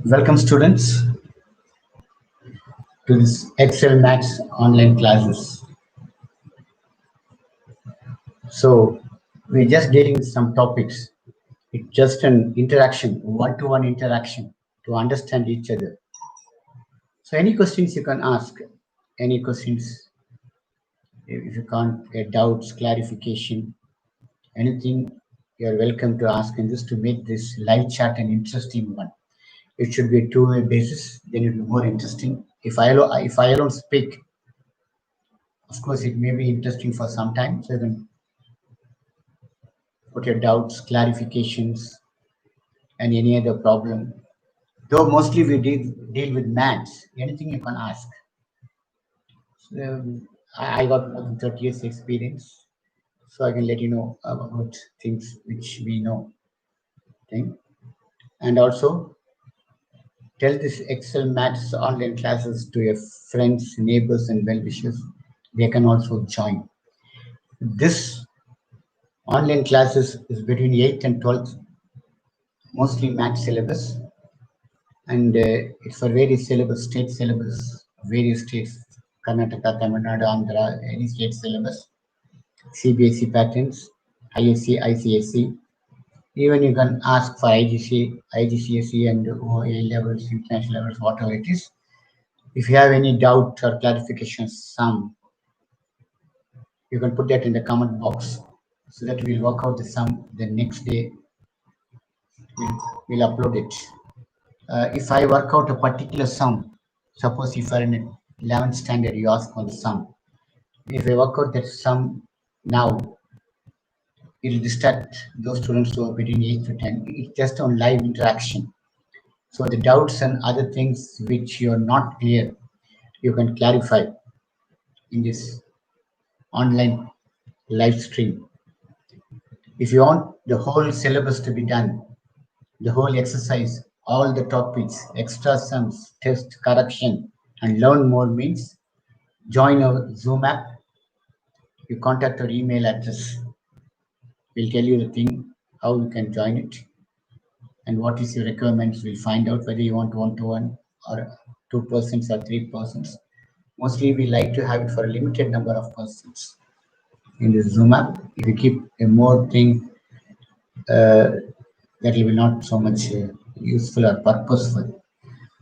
Welcome students to this Excel Maths online classes. So we're just dealing with some topics. It's just an interaction, one-to-one interaction to understand each other. So any questions you can ask, any questions if you can't get doubts, clarification, anything you're welcome to ask. And just to make this live chat an interesting one. It should be a two-way basis, then it'll be more interesting. If I alone speak, of course, it may be interesting for some time, so you can put your doubts, clarifications, and any other problem. Though mostly we deal with maths, anything you can ask. So, I got more than 30 years experience, so I can let you know about things which we know. Thing. And also tell this Excel maths online classes to your friends, neighbors, and well-wishers. They can also join. This online classes is between 8th and 12th, mostly math syllabus, and it's for various syllabus, state syllabus, various states, Karnataka, Tamil Nadu, Andhra, any state syllabus, CBSE patterns, ISC, ICSE. Even you can ask for IGCSE and OA levels, international levels, whatever it is. If you have any doubt or clarification, some, you can put that in the comment box so that we'll work out the sum. The next day we'll upload it. If I work out a particular sum, suppose if you're in 11th standard, you ask for the sum. If I work out that sum now, it will distract those students who are between 8 to 10. It's just on live interaction. So the doubts and other things which you're not clear, you can clarify in this online live stream. If you want the whole syllabus to be done, the whole exercise, all the topics, extra sums, test, correction, and learn more means join our Zoom app. You contact our email address. We'll tell you the thing, how you can join it, and what is your requirements. We'll find out whether you want one-to-one or 2% or 3%. Mostly we like to have it for a limited number of persons in the Zoom app. If you keep a more thing, that will be not so much useful or purposeful.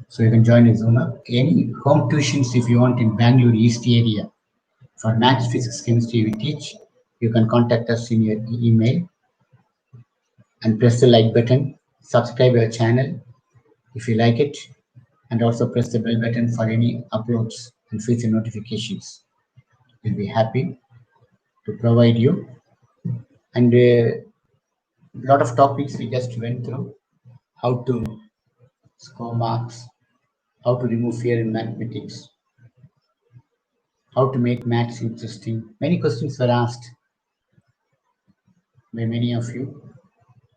So you can join a Zoom app. Any home tuitions if you want in Bangalore East area for maths, physics, chemistry we teach, you can contact us in your email and press the like button, subscribe our channel if you like it, and also press the bell button for any uploads and future notifications. We'll be happy to provide you. And a lot of topics we just went through: how to score marks, how to remove fear in mathematics, how to make maths interesting. Many questions were asked by many of you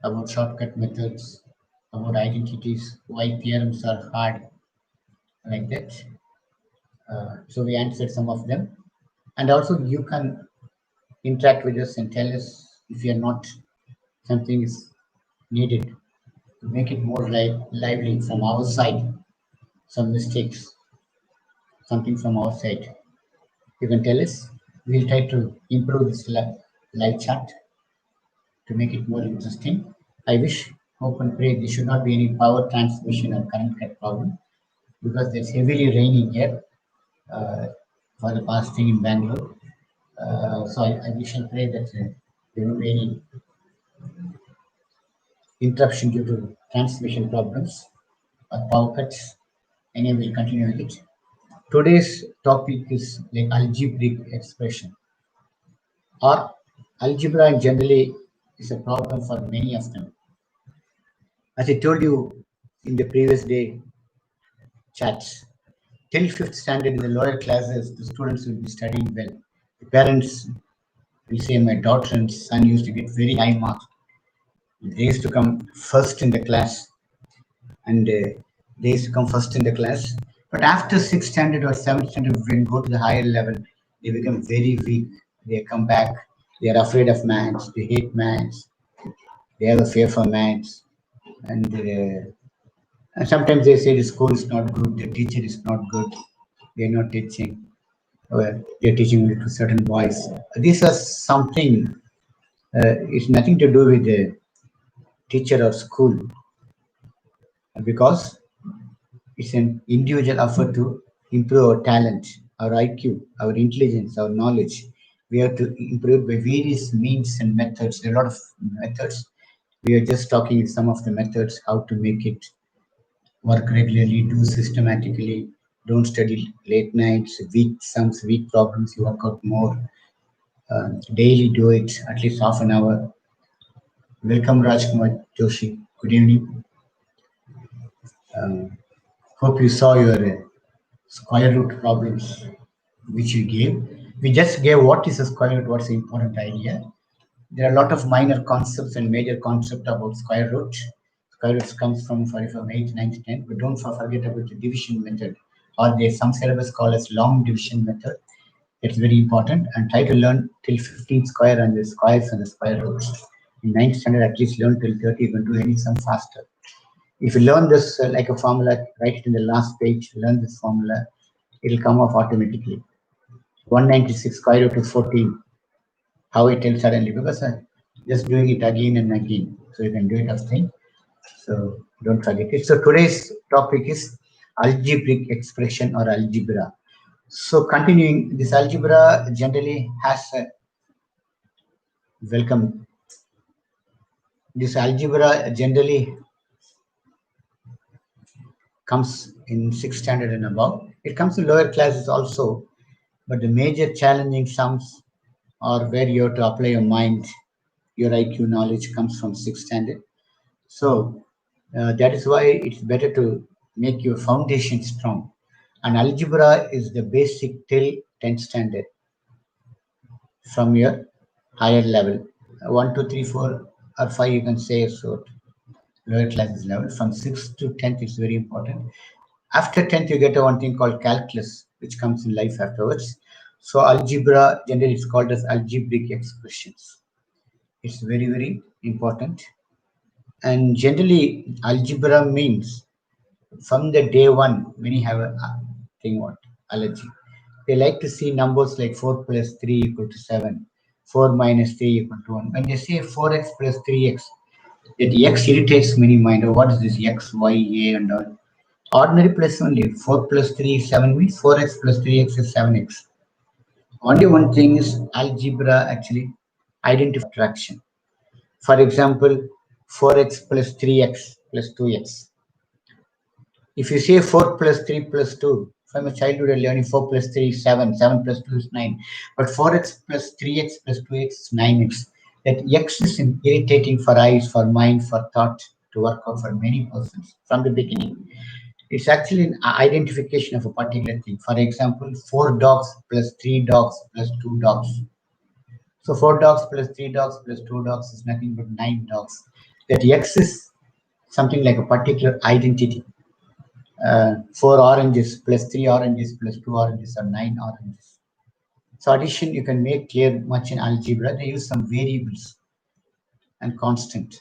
about shortcut methods, about identities, why theorems are hard, like that. So we answered some of them. And also you can interact with us and tell us if you're not, something is needed to make it more lively from our side, some mistakes, something from our side. You can tell us. We'll try to improve this live chat to make it more interesting. I wish, hope and pray there should not be any power transmission or current cut problem because there's heavily raining here for the past thing in Bangalore. So I wish and pray that there won't be any interruption due to transmission problems or power cuts. Anyway, we'll continue with it. Today's topic is like algebraic expression or algebra generally is a problem for many of them. As I told you in the previous day chats, till 5th standard in the lower classes, the students will be studying well. The parents will say, my daughter and son used to get very high marks. They used to come first in the class, and they used to come first in the class. But after 6th standard or 7th standard, when go to the higher level, they become very weak. They come back. They are afraid of maths. They hate maths. They have a fear for maths, and And sometimes they say the school is not good, the teacher is not good, they're not teaching, or they're teaching only to certain boys. This is something, it's nothing to do with the teacher or school, because it's an individual effort to improve our talent, our IQ, our intelligence, our knowledge. We have to improve by various means and methods. There are a lot of methods. We are just talking some of the methods, how to make it work regularly, do systematically, don't study late nights, weak sums, weak problems, you work out more. Daily do it, at least half an hour. Welcome, Rajkumar Joshi. Good evening. Um, Hope you saw your square root problems which we gave. We just gave what is a square root, what's the important idea. There are a lot of minor concepts and major concept about square root. Square roots comes from 8, 9, 10, but don't forget about the division method, or the some syllabus call as long division method. It's very important, and try to learn till 15 square and the squares and the square roots. In 9th standard, at least learn till 30, you can do any sum faster. If you learn this like a formula, write it in the last page, learn this formula, it'll come off automatically. 196 square root of 14. How it tells suddenly? Because I just doing it again and again. So you can do it as thing. So don't forget it. So today's topic is algebraic expression or algebra. So continuing, this algebra generally has a welcome. This algebra generally comes in sixth standard and above. It comes in lower classes also, but the major challenging sums are where you have to apply your mind, your IQ knowledge comes from sixth standard. So that is why it's better to make your foundation strong. And algebra is the basic till 10th standard from your higher level. 1, 2, 3, 4, or 5, you can say so. Lower classes level. From 6th to 10th is very important. After 10th, you get a one thing called calculus, which comes in life afterwards. So algebra, generally it's called as algebraic expressions. It's very, very important. And generally, algebra means from the day one, many have a thing what allergy. They like to see numbers like 4 plus 3 equal to 7, 4 minus 3 equal to 1. When they say 4x plus 3x, that x irritates many mind. Oh, what is this x, y, a, and all? Ordinary plus only. 4 plus 3 is 7 means 4x plus 3x is 7x. Only one thing is algebra actually identify fraction. For example, 4x plus 3x plus 2x. If you say 4 plus 3 plus 2, from a childhood you're learning 4 plus 3 is 7, 7 plus 2 is 9. But 4x plus 3x plus 2x is 9x. That x is irritating for eyes, for mind, for thought to work out for many persons from the beginning. It's actually an identification of a particular thing. For example, 4 dogs plus 3 dogs plus 2 dogs. So 4 dogs plus 3 dogs plus 2 dogs is nothing but 9 dogs. That x is something like a particular identity. 4 oranges plus 3 oranges plus 2 oranges are 9 oranges. So addition you can make clear much in algebra. They use some variables and constant.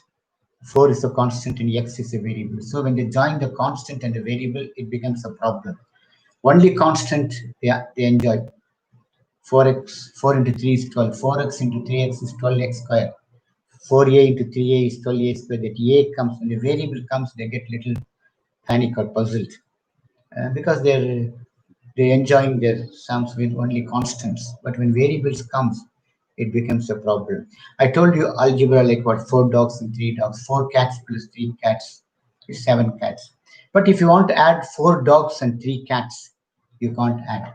4 is a constant and x is a variable. So when they join the constant and the variable, it becomes a problem. Only constant they enjoy. 4x, 4 into 3 is 12. 4x into 3x is 12x square. 4a into 3a is 12a square. That a comes, when the variable comes, they get little panic or puzzled. Because they're enjoying their sums with only constants, but when variables comes, it becomes a problem. I told you algebra like what, 4 dogs and 3 dogs, 4 cats plus 3 cats is 7 cats. But if you want to add 4 dogs and 3 cats, you can't add.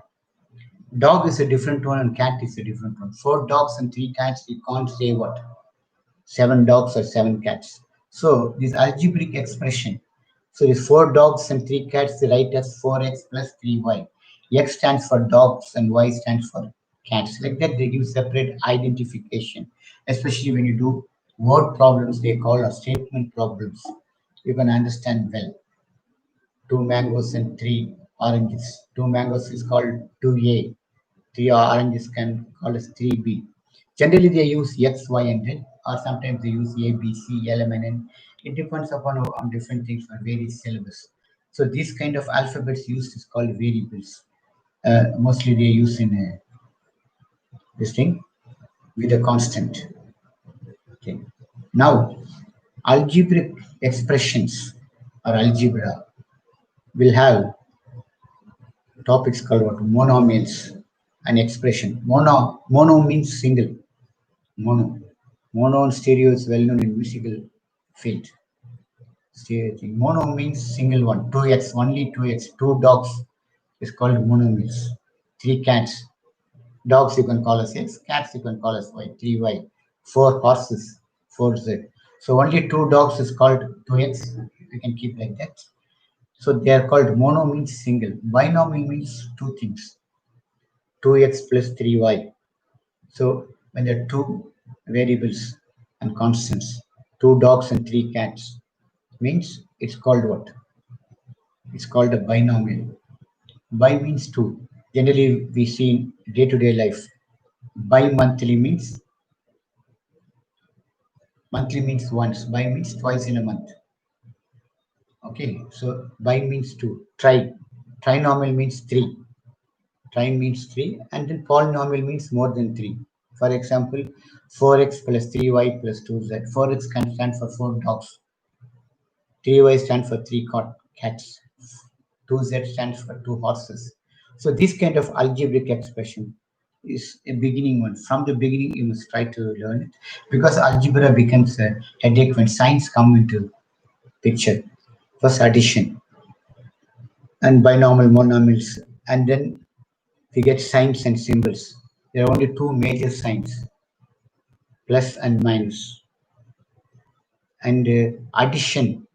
Dog is a different one and cat is a different one. 4 dogs and 3 cats, you can't say what, 7 dogs or 7 cats. So this algebraic expression, so this 4 dogs and 3 cats, they write as 4x plus 3y. X stands for dogs and Y stands for cats. Like that, they give separate identification, especially when you do word problems, they call a statement problems. You can understand well. 2 mangoes and 3 oranges. 2 mangoes is called 2a. 3 oranges can call as 3b. Generally, they use X, Y, and Z. or sometimes they use A, B, C, L, M, N, N. It depends upon on different things for various syllables. So this kind of alphabets used is called variables. Mostly they use in this thing with a constant. Okay. Now, algebraic expressions or algebra will have topics called what monomials, an expression. Mono means single. Mono. Mono and stereo is well known in musical field. Stereo thing. Mono means single one. 2x, only 2x. Two dogs is called monomils. Three cats. Dogs you can call as X, cats you can call as Y. 3Y. Four horses, 4Z. So only two dogs is called 2x. You can keep like that. So they are called mono means single. Binomial means two things. 2x plus 3y. So when there are two variables and constants, two dogs and three cats, means it's called what? It's called a binomial. Bi means two. Generally, we see in day-to-day life. Bi-monthly means monthly means once. Bi means twice in a month. Okay, so bi means two. Trinomial means three. Tri means three, and then polynomial means more than three. For example, 4x plus 3y plus 2z. 4x can stand for four dogs. 3y stands for three cats. 2z stands for two horses. So this kind of algebraic expression is a beginning one. From the beginning, you must try to learn it because algebra becomes a headache when science come into picture. First addition and binomial monomials, and then we get signs and symbols. There are only two major signs, plus and minus, and addition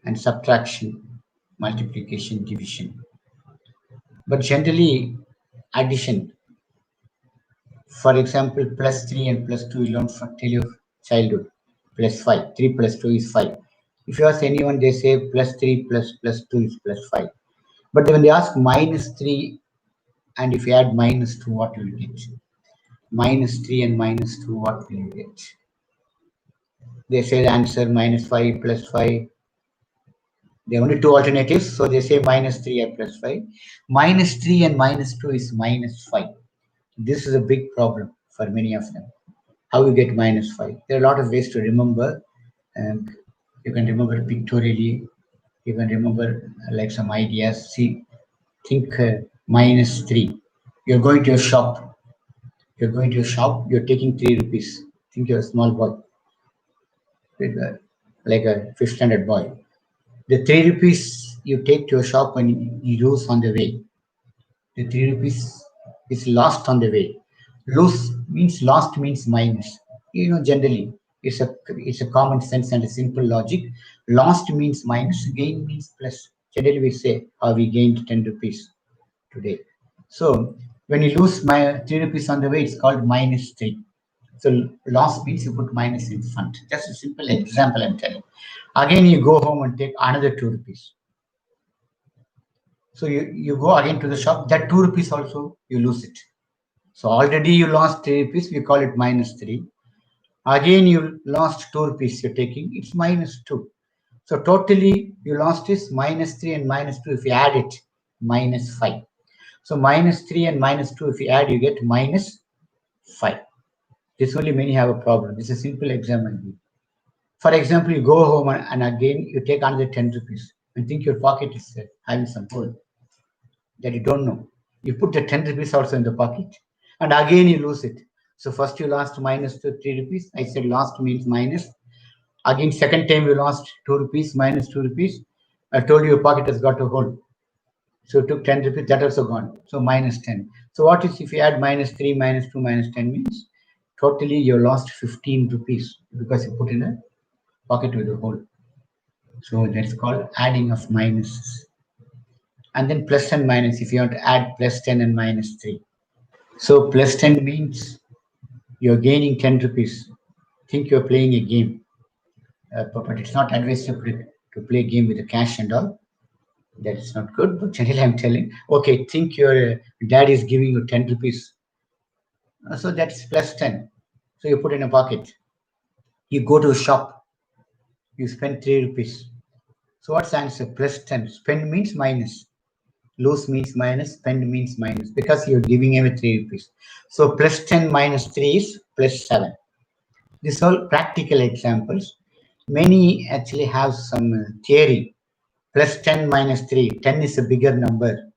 and subtraction, multiplication, division. But generally, addition, for example, plus 3 and plus 2, you learn from till your childhood, plus 5. 3 plus 2 is 5. If you ask anyone, they say plus 3 plus 2 is plus 5. But when they ask minus 3, and if you add minus 2, what will you get? Minus 3 and minus 2, what will you get? They say the answer minus 5 plus 5. There are only two alternatives, so they say minus 3 and plus 5. Minus 3 and minus 2 is minus 5. This is a big problem for many of them. How you get minus 5? There are a lot of ways to remember. And you can remember pictorially. You can remember like some ideas. See, think minus 3. You're going to a shop. You're going to a shop. You're taking 3 rupees. Think you're a small boy, with like a fifth standard boy. The 3 rupees you take to a shop and you lose on the way. The 3 rupees is lost on the way. Lose means lost means minus. Generally it's a common sense and a simple logic. Lost means minus, gain means plus. Generally we say, we gained 10 rupees today. So when you lose my 3 rupees on the way, it's called minus 3. So loss means you put minus in front. Just a simple example I'm telling. Again, you go home and take another 2 rupees. So you go again to the shop, that 2 rupees also you lose it. So already you lost 3 rupees, we call it minus 3. Again you lost 2 rupees you're taking, it's minus 2. So totally you lost is minus 3 and minus 2. If you add it, minus 5. So minus 3 and minus 2, if you add, you get minus 5. This only many have a problem. This is a simple example. For example, you go home and again you take another 10 rupees and think your pocket is having some hole that you don't know. You put the 10 rupees also in the pocket and again you lose it. So first you lost minus 3 rupees. I said lost means minus. Again, second time you lost 2 rupees, minus 2 rupees. I told you your pocket has got a hole. So you took 10 rupees, that also gone. So minus 10. So what is if you add minus 3, minus 2, minus 10 means totally you lost 15 rupees because you put in a pocket with a hole. So that's called adding of minuses. And then plus and minus, if you want to add plus 10 and minus 3. So plus 10 means you're gaining 10 rupees. Think you're playing a game. But it's not advisable to play a game with the cash and all. That is not good. But generally I'm telling, okay, think your dad is giving you 10 rupees. So that's plus 10. So you put in a pocket. You go to a shop, you spend 3 rupees. So what's the answer? Plus 10. Spend means minus. Lose means minus. Spend means minus because you're giving away 3 rupees. So plus 10 minus 3 is plus 7. These are all practical examples. Many actually have some theory. Plus 10 minus 3. 10 is a bigger number.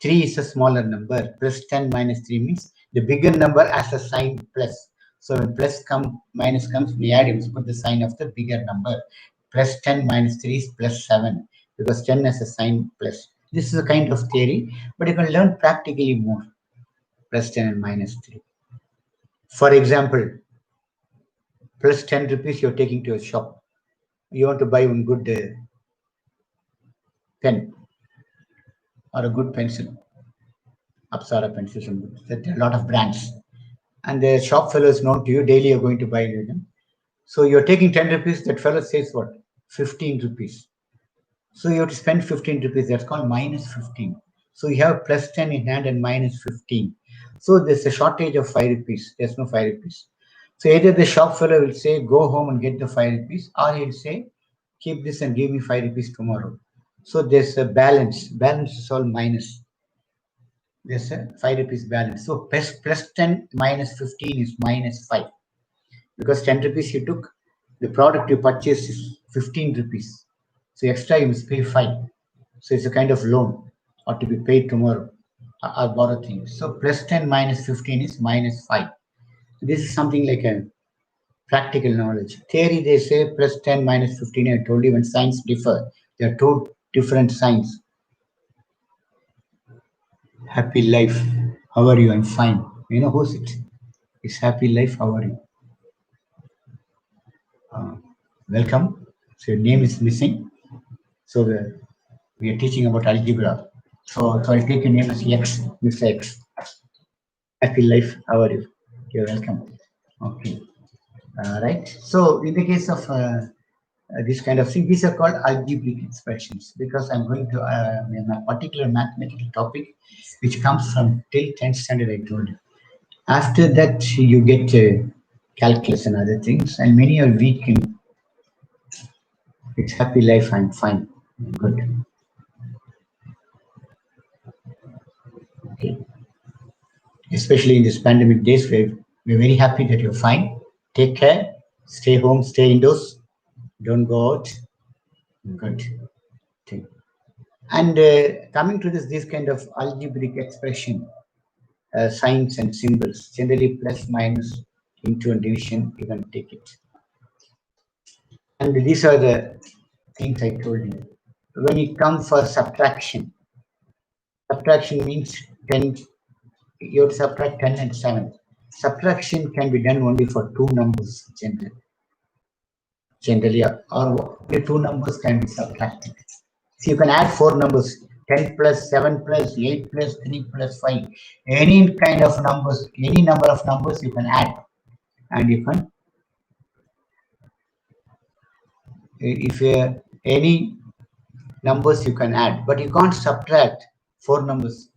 3 is a smaller number. Plus 10 minus 3 means the bigger number has a sign plus. So when minus comes, we add, we put the sign of the bigger number. Plus 10 minus 3 is plus 7 because 10 has a sign plus. This is a kind of theory, but you can learn practically more. Plus 10 and minus 3. For example, plus 10 rupees you're taking to a shop. You want to buy one good pen or a good pencil. Apsara pencils and books. There are a lot of brands. And the shop fellow is known to you, daily you're going to buy them. So you're taking 10 rupees, that fellow says what? 15 rupees. So you have to spend 15 rupees, that's called minus 15. So you have plus 10 in hand and minus 15. So there's a shortage of 5 rupees, there's no 5 rupees. So either the shop fellow will say, go home and get the 5 rupees, or he'll say, keep this and give me 5 rupees tomorrow. So there's a balance. Balance is all minus. There's a 5 rupees balance. So plus 10 minus 15 is minus 5. Because 10 rupees you took, the product you purchased is 15 rupees. So extra you must pay 5. So it's a kind of loan or to be paid tomorrow or borrow things. So plus 10 minus 15 is minus 5. So this is something like a practical knowledge. Theory, they say plus 10 minus 15. I told you when signs differ, there are two different signs. Happy life. How are you? I'm fine. You know who's it? It's happy life. How are you? Welcome. So your name is missing. So we are teaching about algebra. So I'll take your name as X, Mr. X. Happy life. How are you? You're welcome. Okay. Right. So in the case of this kind of thing, these are called algebraic expressions because I'm going to a particular mathematical topic which comes from till 10th standard, I told you. After that, you get calculus and other things, and many are weak in it's happy life. I'm fine. Good. Okay. Especially in these pandemic days, we're very happy that you're fine. Take care. Stay home. Stay indoors. Don't go out. Good. Okay. And coming to this kind of algebraic expression, signs and symbols, generally plus, minus, into and division, you can take it. And these are the things I told you. When you come for subtraction means 10, you have to subtract 10 and 7. Subtraction can be done only for two numbers generally, or the two numbers can be subtracted. So you can add four numbers, 10 plus 7 plus 8 plus 3 plus 5. Any kind of numbers, any number of numbers you can add. And you can, if any numbers you can add, but you can't subtract four numbers.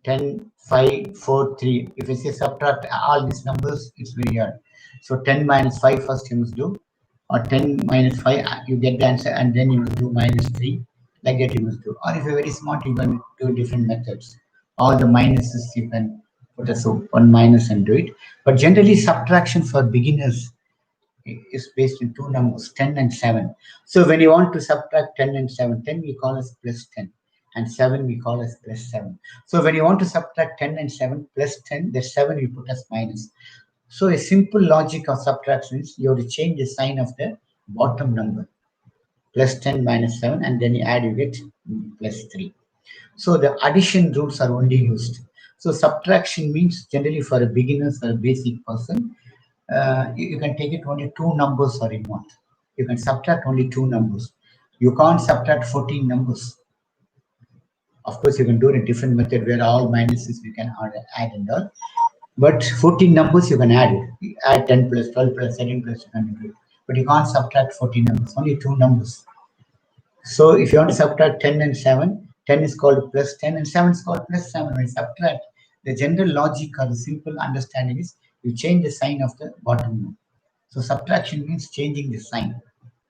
10, 5, 4, 3. If you say subtract all these numbers, it's very hard. So 10 minus 5 first you must do, or 10 minus 5, you get the answer, and then you must do minus 3. Like that you must do. Or if you're very smart, you can do different methods. All the minuses you can put as one minus and do it. But generally, subtraction for beginners is based in two numbers, 10 and 7. So when you want to subtract 10 and 7, 10 we call as plus 10, and 7 we call as plus 7. So when you want to subtract 10 and 7 plus 10, the 7 you put as minus. So a simple logic of subtraction is you have to change the sign of the bottom number, plus 10 minus 7, and then you add, you get plus 3. So the addition rules are only used. So subtraction means generally for a beginner, for a basic person, you can take it only two numbers are involved. You can subtract only two numbers. You can't subtract 14 numbers. Of course, you can do it in a different method where all minuses you can add and all. But 14 numbers you can add it. You add 10 plus 12 plus 13 plus you can do it. But you can't subtract 14 numbers, only two numbers. So if you want to subtract 10 and 7, 10 is called plus 10 and 7 is called plus 7. When you subtract, the general logic or the simple understanding is you change the sign of the bottom number. So subtraction means changing the sign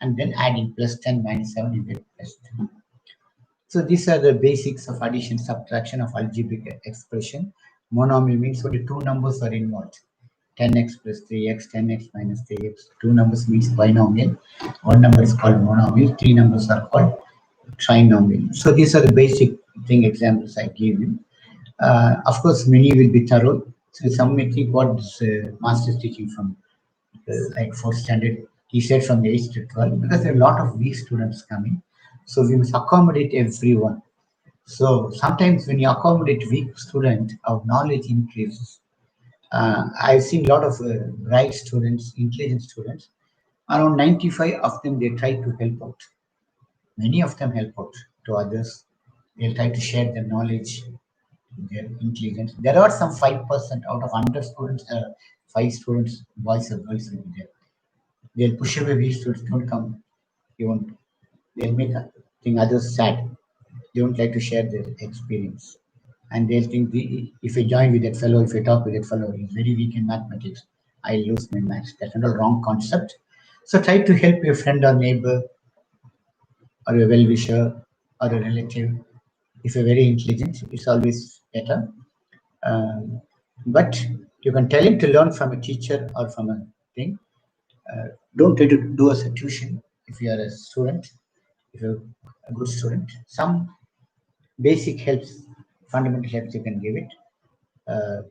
and then adding plus 10 minus 7 you get plus 3. So these are the basics of addition subtraction of algebraic expression. Monomial means only two numbers are involved. 10x plus 3x, 10x minus 3x. Two numbers means binomial. One number is called monomial. Three numbers are called trinomial. So these are the basic thing examples I gave you. Of course, many will be thorough. So some may think what this master is teaching from like fourth standard. He said from the 8th to 12 because there are a lot of weak students coming. So we must accommodate everyone. So sometimes when you accommodate weak student, our knowledge increases. I've seen a lot of bright students, intelligent students. Around 95 of them they try to help out. Many of them help out to others. They'll try to share their knowledge, their intelligence. There are some 5% out of 100 students, five students, boys or girls will be there. They'll push away weak students. Don't come. You won't. They'll make think others sad. They don't like to share their experience. And they'll think if I join with that fellow, if I talk with that fellow, he's very weak in mathematics, I lose my maths. That's not a wrong concept. So try to help your friend or neighbor or a well-wisher or a relative. If you're very intelligent, it's always better. Um, but you can tell him to learn from a teacher or from a thing. Don't try to do as a tuition if you are a student, if you're a good student. Some basic helps, fundamental helps you can give it. Uh,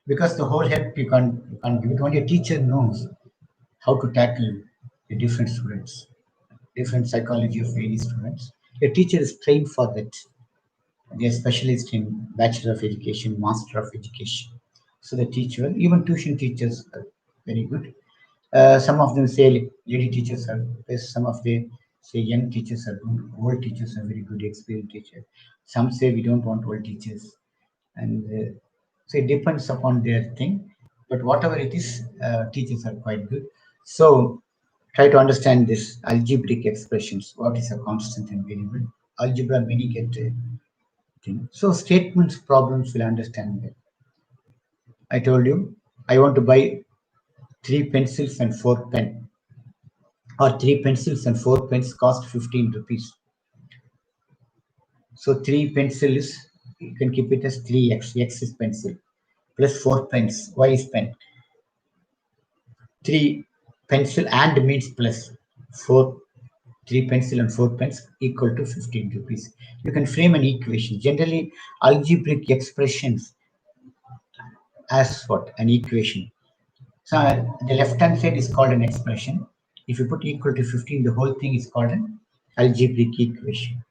because the whole help you can't give it. Only a teacher knows how to tackle the different students, different psychology of any students. A teacher is trained for that. They are specialists in Bachelor of Education, Master of Education. So they teach well. Even tuition teachers are very good. Some of them say lady teachers are best. Some of them say young teachers are good. Old teachers are very good, experienced teachers. Some say we don't want old teachers. And so it depends upon their thing. But whatever it is, teachers are quite good. So try to understand this algebraic expressions. What is a constant and variable? Algebra many get thing. So statements problems will understand that. I told you I want to buy three pencils and four pen, or three pencils and four pens cost 15 rupees. So three pencils you can keep it as 3x. X is pencil plus four pens. Y is pen. Three pencil and means plus four. Three pencil and four pens equal to 15 rupees. You can frame an equation. Generally, algebraic expressions as what? An equation. So the left-hand side is called an expression. If you put equal to 15, the whole thing is called an algebraic equation.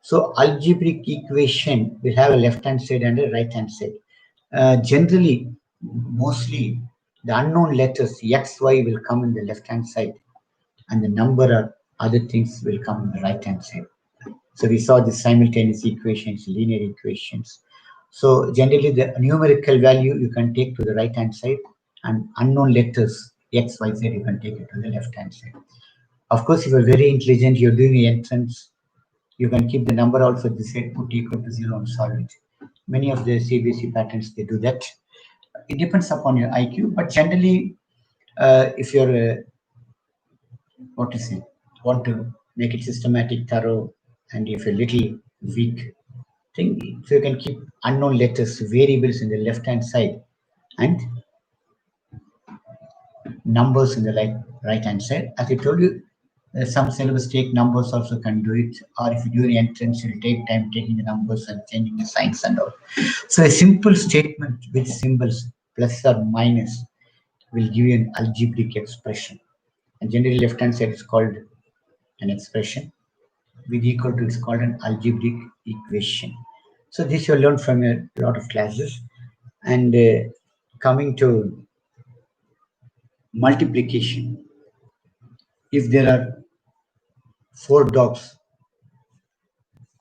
So algebraic equation will have a left-hand side and a right-hand side. Generally, mostly the unknown letters x, y will come in the left-hand side, and the number or other things will come on the right-hand side. So we saw the simultaneous equations, linear equations. So generally the numerical value you can take to the right-hand side, and unknown letters x, y, z you can take it to the left-hand side. Of course, if you're very intelligent, you're doing the entrance, you can keep the number also at the side, put equal to 0 and solve it. Many of the CBSE patterns, they do that. It depends upon your IQ, but generally, if you're what to say, want to make it systematic, thorough, and if you're little weak, think so you can keep unknown letters, variables in the left-hand side, and numbers in the right-hand side. As I told you, some syllabus take numbers also can do it, or if you do the entrance, it will take time taking the numbers and changing the signs and all. So a simple statement with symbols plus or minus will give you an algebraic expression. And generally, left-hand side is called an expression. With equal to is called an algebraic equation. So this you learn from a lot of classes. And coming to multiplication, if there are four dogs,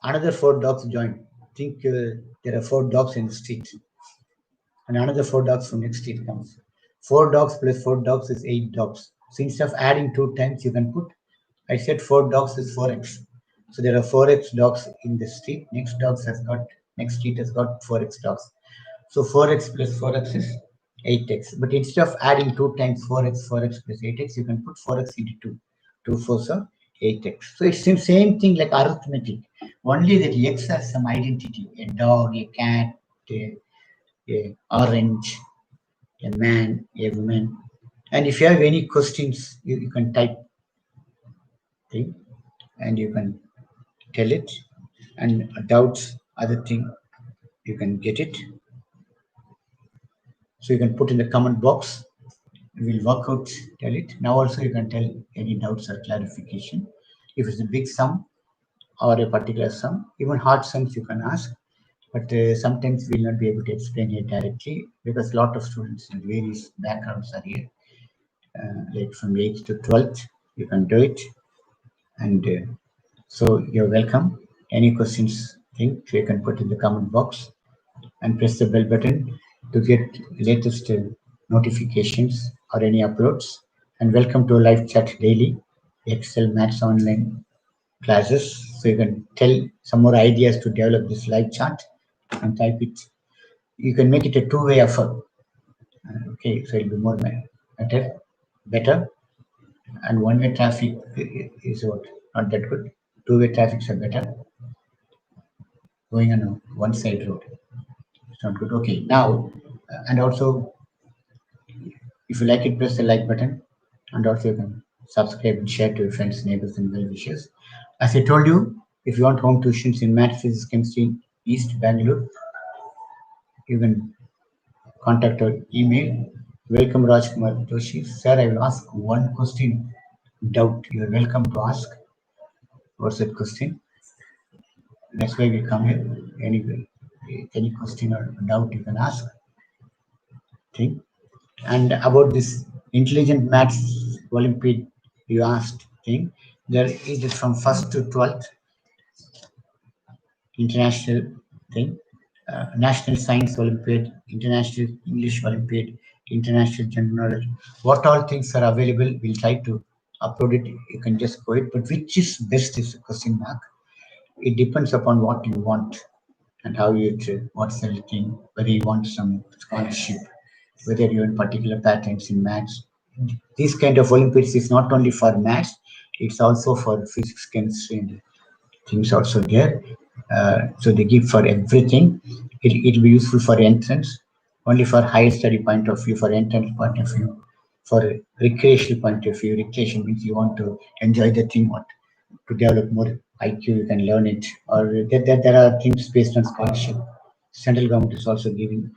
another four dogs join. Think there are four dogs in the street, and another four dogs from next street comes. Four dogs plus four dogs is eight dogs. So instead of adding two times, you can put. I said four dogs is 4x. So there are 4x dogs in the street. Next street has got 4x dogs. So 4x plus 4x is 8x. But instead of adding 2 times 4x plus 8x, you can put 4x into 2. 2 4s are 8x. So it's the same thing like arithmetic. Only that x has some identity. A dog, a cat, a orange, a man, a woman. And if you have any questions, you can type thing and you can tell it. And doubts, other thing, you can get it. So you can put in the comment box. We will work out, tell it. Now also you can tell any doubts or clarification. If it's a big sum or a particular sum, even hard sums you can ask. But sometimes we'll not be able to explain it directly because a lot of students in various backgrounds are here. Like from 8th to 12th, you can do it. And so you're welcome. Any questions, think you can put in the comment box and press the bell button to get latest notifications or any uploads. And welcome to live chat daily, Excel Maths online classes. So you can tell some more ideas to develop this live chat and type it. You can make it a two-way effort. Okay, so it'll be more better. And one-way traffic is what not that good. Two-way traffics are better. Going on a one-side road, it's not good. Okay, now and also if you like it, press the like button, and also you can subscribe and share to your friends, neighbors, and well wishers. As I told you, if you want home tuitions in math, physics, chemistry, East Bangalore, you can contact our email. Welcome, Rajkumar Joshi. Sir, I will ask one question. Doubt. You are welcome to ask. What's that question? That's why we come here. Any question or doubt you can ask. Think. And about this intelligent maths Olympiad you asked thing, there is it from first to 12th international thing, National Science Olympiad, International English Olympiad, International General Knowledge. What all things are available, we'll try to upload it. You can just go it. But which is best is a question mark. It depends upon what you want and how you what's the thing, whether you want some scholarship, whether you're in particular patterns in maths. This kind of Olympiads is not only for maths, it's also for physics, chemistry, and things also there. So they give for everything. It'll be useful for entrance, only for higher study point of view, for entrance point of view, for recreational point of view. Recreation means you want to enjoy the thing, what to develop more IQ, you can learn it. Or there are things based on scholarship. Central government is also giving,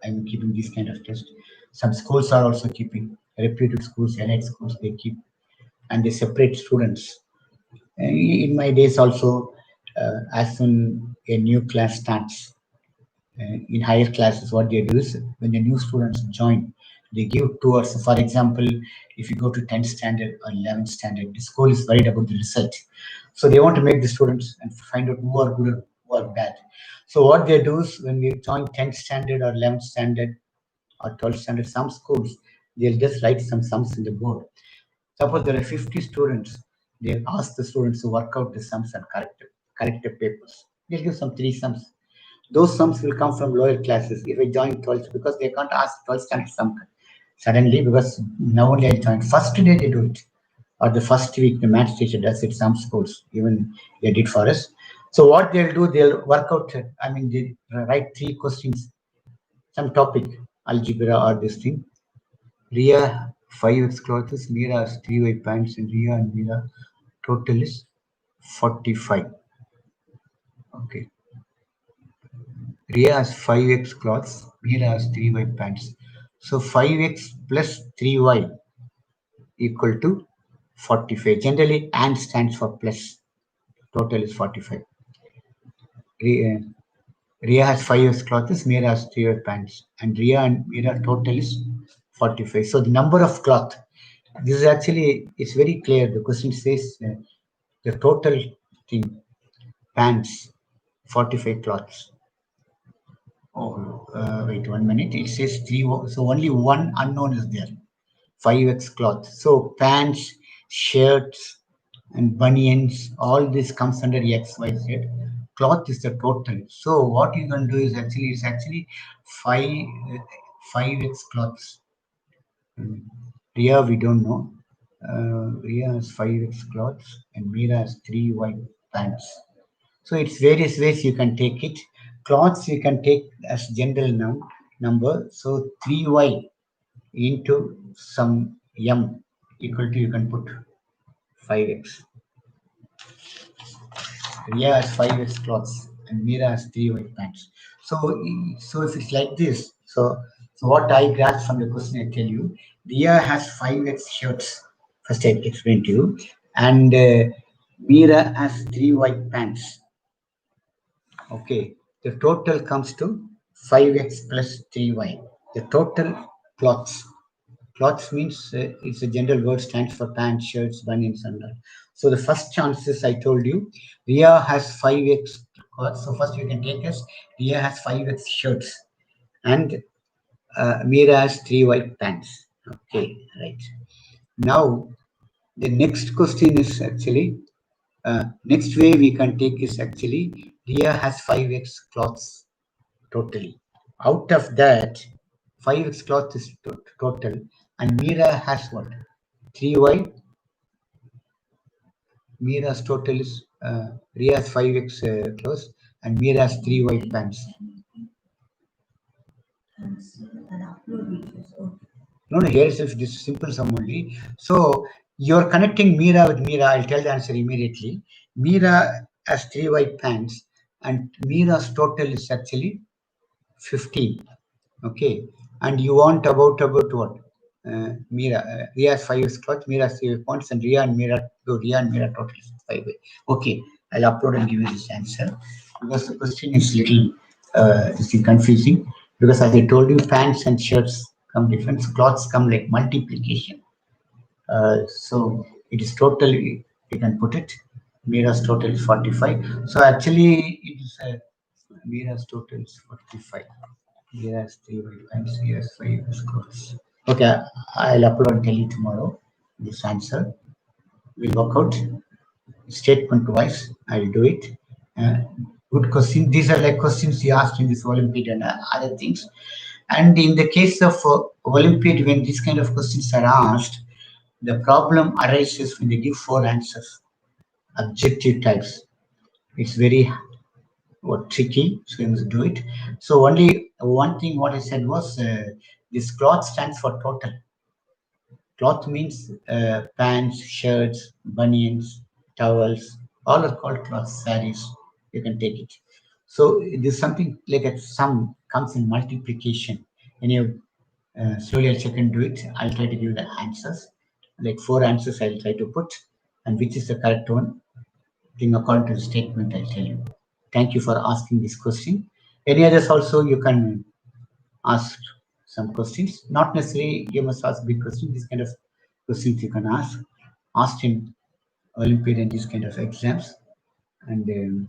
I'm keeping this kind of test. Some schools are also keeping, reputed schools, elite schools, they keep, and they separate students. In my days also, as soon a new class starts, in higher classes, what they do is when the new students join, they give tours. For example, if you go to 10th standard or 11th standard, the school is worried about the result. So they want to make the students and find out who are good or who are bad. So what they do is when we join 10th standard or 11th standard or 12th standard, some schools, they'll just write some sums in the board. Suppose there are 50 students, they'll ask the students to work out the sums and correct the papers. They'll give some three sums. Those sums will come from lower classes if I join 12th because they can't ask 12th standard sum suddenly because now only I joined. First day they do it. Or the first week the maths teacher does it, some schools, even they did for us. So what they'll do, they'll work out, they write three questions, some topic, algebra or this thing. Ria 5x clothes, Mira has 3 white pants, and Ria and Mira total is 45. Okay. Ria has 5x cloths, Mira has 3 white pants. So 5x plus 3y equal to 45. Generally, and stands for plus. Total is 45. Ria has 5x clothes, Mira has 3 white pants. And Ria and Mira total is 45. So the number of cloth. This is actually, it's very clear. The question says the total thing, pants, 45 cloths. Oh, wait 1 minute. It says three, so only one unknown is there. 5x cloth. So pants, shirts, and bunions, all this comes under X, Y, Z. Cloth is the total. So what you can do is actually, it's actually five, 5x cloths. Ria, we don't know. Ria has 5x cloths and Mira has 3 white pants. So it's various ways you can take it. Cloths you can take as general number. So 3y into some m equal to, you can put 5x. Ria has 5x cloths and Mira has 3 white pants. So, so if it's like this, so what I grasp from the question, I tell you, Ria has 5x shirts. First, I explained to you, and Mira has 3 white pants. Okay, the total comes to 5x plus 3y. The total cloths. Cloths means it's a general word, stands for pants, shirts, bunions, and all. So the first chances I told you, Ria has 5x cloths. So first you can take as Ria has 5x shirts and Mira has 3 white pants. Okay, right. Now the next question is actually, next way we can take is actually Ria has 5x cloths totally. Out of that, 5x cloth is total, and Mira has what? 3y. Mira's total is Ria has 5x clothes, and Mira has 3y pants. No, no, here is this simple sum only. So you're connecting Mira with Mira. I'll tell the answer immediately. Mira has 3y pants, and Mira's total is actually 15. Okay, and you want about what? Mira, Ria has 5 cloth, Mira has 3 points, and Ria and Mira total is 5. Okay, I'll upload and give you this answer because the question is little confusing. Because as I told you, pants and shirts come different, cloths come like multiplication. So it is total. You can put it. Mira's total is 45. So actually, it is Mira's total is 45. Yes, 3 yes, 5 is close. Okay, I'll upload and tell you tomorrow this answer. We'll work out statement wise. I'll do it. Uh, Good question. These are like questions you asked in this Olympiad and other things. And in the case of Olympiad, when these kind of questions are asked, the problem arises when they give 4 answers, objective types. It's very tricky, so you must do it. So only one thing what I said was this cloth stands for total. Cloth means pants, shirts, bunions, towels, all are called cloths, saris. You can take it. So it is something like a sum comes in multiplication. And you slowly I'll check and do it. I'll try to give the answers. Like 4 answers I'll try to put, and which is the correct one. Thing according to the statement I'll tell you. Thank you for asking this question. Any others also you can ask some questions. Not necessarily you must ask big questions. This kind of questions you can ask. Asked in Olympiad and these kind of exams. And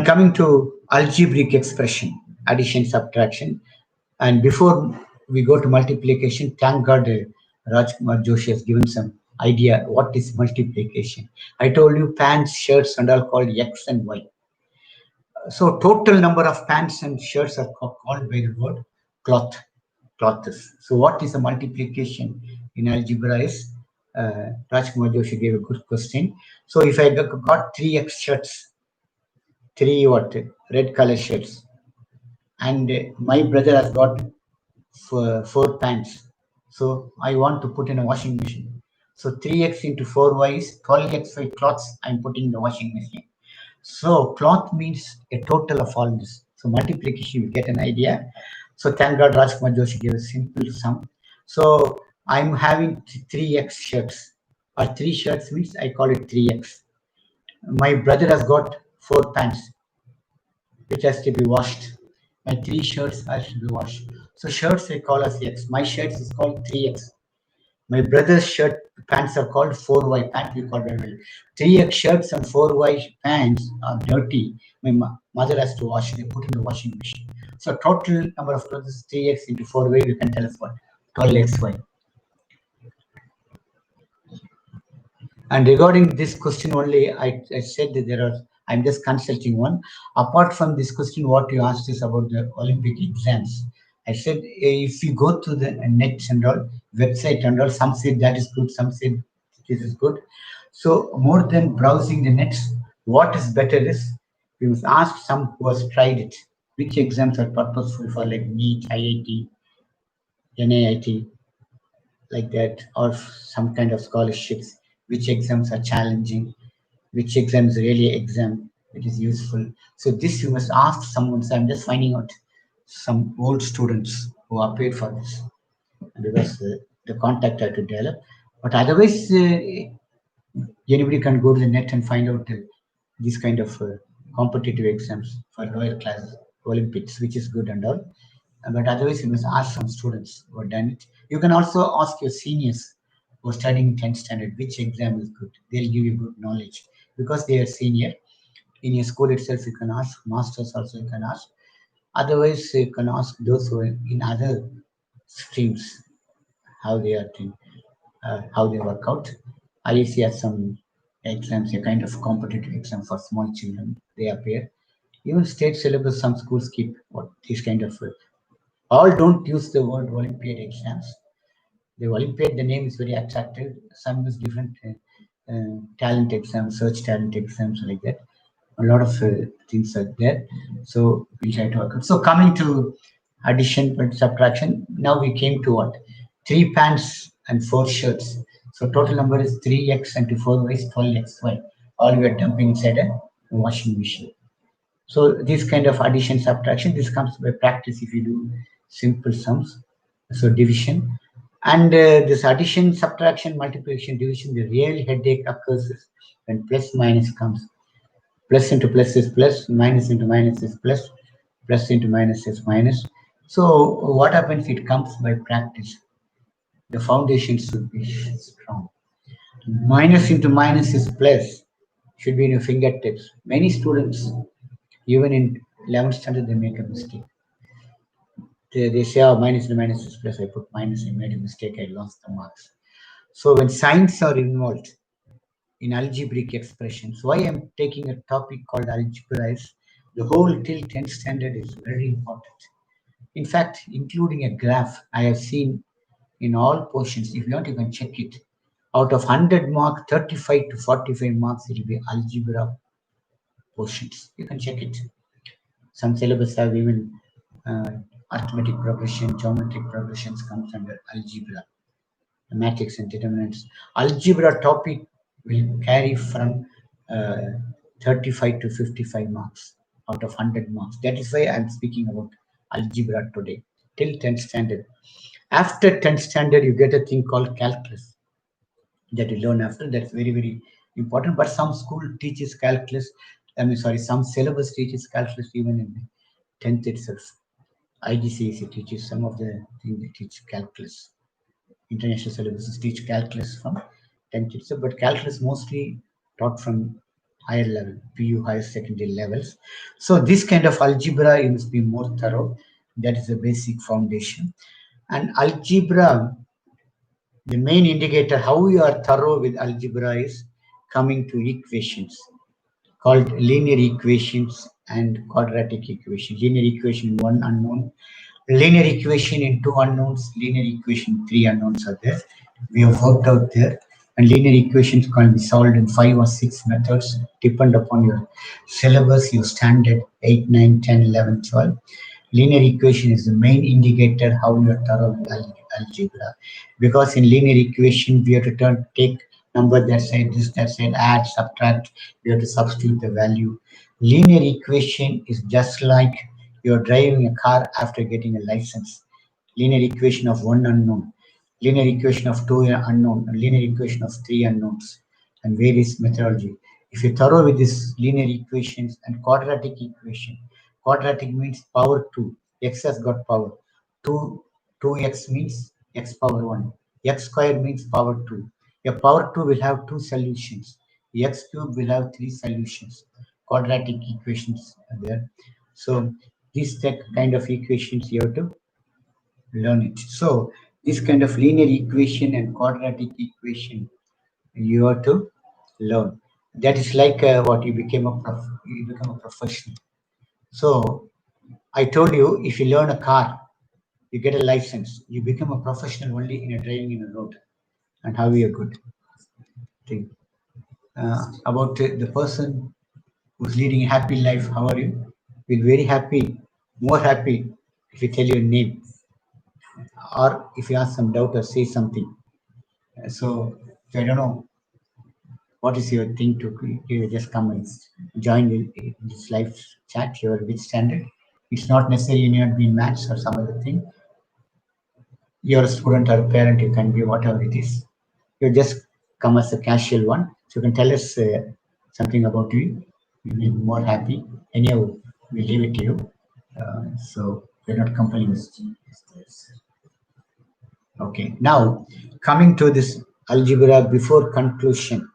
coming to algebraic expression, addition, subtraction. And before we go to multiplication, thank God Rajkumar Joshi has given some idea what is multiplication. I told you pants, shirts, and all called X and Y. So total number of pants and shirts are called by the word cloth, clothes. So what is the multiplication in algebra is, Rajkumar Joshi gave a good question. So if I got 3x shirts, 3 what, red color shirts, and my brother has got 4 pants. So I want to put in a washing machine. So 3x into 4y is 12x by cloths I'm putting in the washing machine. So cloth means a total of all this. So multiplication, you get an idea. So thank God Rajkumar Joshi gave a simple sum. So I'm having 3x shirts, or 3 shirts means I call it 3x. My brother has got 4 pants, which has to be washed. My 3 shirts has to be washed. So shirts I call as X. My shirts is called 3x. My brother's shirt pants are called 4y pants. We call them 3x shirts and 4y pants are dirty. My mother has to wash. They put in the washing machine. So total number of clothes is 3x into 4y. You can tell us what 12xy. And regarding this question only, I said that there are. I'm just consulting one. Apart from this question, what you asked is about the Olympic exams. I said, if you go to the net and all, website and all, some say that is good, some say this is good. So more than browsing the net, what is better is we must ask some who has tried it, which exams are purposeful for like NEET, IIT, NIIT, like that, or some kind of scholarships, which exams are challenging, which exam is really exam, it is useful. So this you must ask someone. So I'm just finding out some old students who are paid for this because the contact I had to develop. But otherwise, anybody can go to the net and find out these kind of competitive exams for lower class Olympics, which is good and all. But otherwise, you must ask some students who have done it. You can also ask your seniors who are studying 10th standard which exam is good. They'll give you good knowledge because they are senior. In your school itself, you can ask. Masters also you can ask. Otherwise, you can ask those who are in other streams how they are doing, how they work out. IEC has some exams, a kind of competitive exam for small children. They appear. Even state syllabus, some schools keep what these kind of. All don't use the word Olympiad exams. The Olympiad, the name is very attractive. Some is different talent exams, search talent exams, like that. A lot of things are there. So we try to work out. So coming to addition and subtraction, now we came to what? Three pants and four shirts. So total number is 3x and 4y is 12xy. All we are dumping inside a washing machine. So this kind of addition subtraction, this comes by practice if you do simple sums. So division and this addition, subtraction, multiplication, division, the real headache occurs is when plus minus comes. Plus into plus is plus, minus into minus is plus, plus into minus is minus. So what happens? It comes by practice. The foundation should be strong. Minus into minus is plus, should be in your fingertips. Many students, even in 11th standard, they make a mistake. They say, oh, minus and minus is plus. I put minus and made a mistake. I lost the marks. So when signs are involved in algebraic expressions, why I'm taking a topic called algebra is the whole till 10th standard is very important. In fact, including a graph, I have seen in all portions. If you want, you can check it. Out of 100 marks, 35 to 45 marks, it will be algebra portions. You can check it. Some syllabus have even uh, arithmetic progression, geometric progressions comes under algebra, matrix and determinants. Algebra topic will carry from uh, 35 to 55 marks out of 100 marks. That is why I'm speaking about algebra today, till 10th standard. After 10th standard, you get a thing called calculus that you learn after. That's very, very important. But some school teaches calculus. I mean, sorry, some syllabus teaches calculus even in the 10th itself. IGCSE teaches some of the things they teach calculus. International syllabuses teach calculus from 10th itself, but calculus mostly taught from higher level, PU, higher secondary levels. So this kind of algebra you must be more thorough. That is the basic foundation. And algebra, the main indicator how you are thorough with algebra is coming to equations called linear equations and quadratic equation. Linear equation one unknown, linear equation in two unknowns, linear equation three unknowns are there. We have worked out there. And linear equations can be solved in 5 or 6 methods, depend upon your syllabus, your standard 8, 9, 10, 11, 12. Linear equation is the main indicator how you are thorough with algebra. Because in linear equation, we have to take number that side, this, that side, add, subtract, we have to substitute the value. Linear equation is just like you're driving a car after getting a license. Linear equation of one unknown, linear equation of two unknown, and linear equation of three unknowns, and various methodology. If you're thorough with this linear equations and quadratic equation, quadratic means power 2. X has got power. 2, 2x means x power 1. X square means power 2. A power 2 will have two solutions. X cube will have three solutions. Quadratic equations are there. So these kind of equations you have to learn it. So this kind of linear equation and quadratic equation you have to learn. That is like what you become a professional. So I told you if you learn a car, You get a license. You become a professional only in a driving in a road, and how you good thing. About the person who's leading a happy life. How are you? Feel very happy, more happy if you tell your name, or if you ask some doubt or say something. So, I don't know what is your thing to you just come and join this live chat. Your which standard? It's not necessary you need to be in maths or some other thing. You're a student or a parent. You can be whatever it is. You just come as a casual one. So you can tell us something about you. You'll be more happy. Anyhow, we leave it to you. So we're not compelling us. Okay. Now, coming to this algebra before conclusion,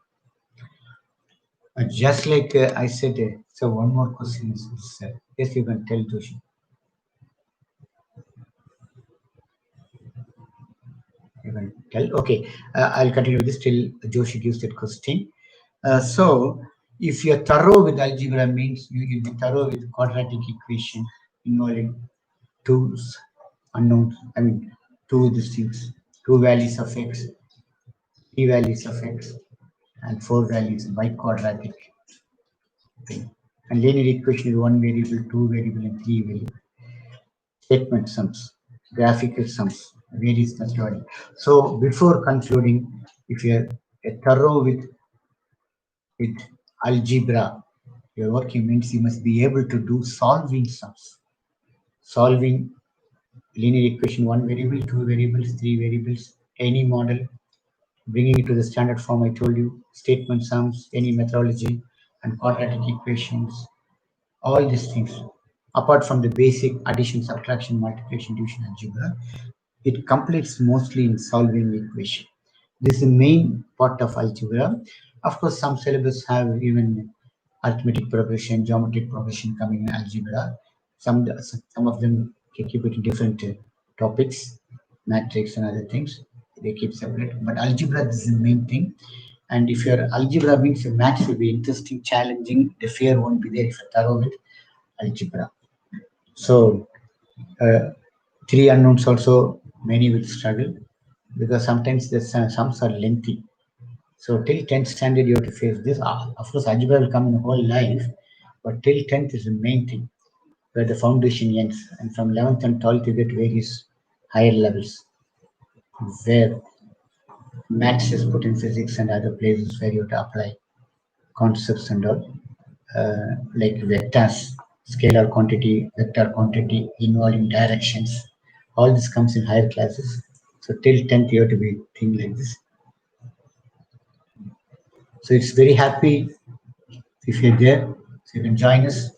just like I said, so one more question is yes, you can tell Joshi. You can tell. Okay. I'll continue with this till Joshi gives that question. So, if you're thorough with algebra, means you'll be thorough with quadratic equation involving two unknowns. I mean, two these things, two values of x, three values of x, and four values by quadratic thing. And linear equation is one variable, two variable, and three variable. Statement sums, graphical sums, various methodology. So before concluding, if you're thorough with algebra, your working means you must be able to do solving sums, solving linear equation, one variable, two variables, three variables, any model, bringing it to the standard form. I told you, statement sums, any methodology, and quadratic equations, all these things. Apart from the basic addition, subtraction, multiplication, division algebra, it completes mostly in solving equation. This is the main part of algebra. Of course, some syllabus have even arithmetic progression, geometric progression coming in algebra. Some of them keep it in different topics, matrix and other things. They keep separate. But algebra is the main thing. And if your algebra means your maths will be interesting, challenging, the fear won't be there if you're thorough with algebra. So uh, three unknowns also many will struggle because sometimes the sums are lengthy. So till 10th standard you have to face this. Of course, algebra will come in whole life, but till 10th is the main thing where the foundation ends, and from 11th and 12th you get various higher levels where maths is put in physics and other places where you have to apply concepts and all, like vectors, scalar quantity, vector quantity, involving directions. All this comes in higher classes. So till 10th you have to be thing like this. So it's very happy if you're there. So you can join us.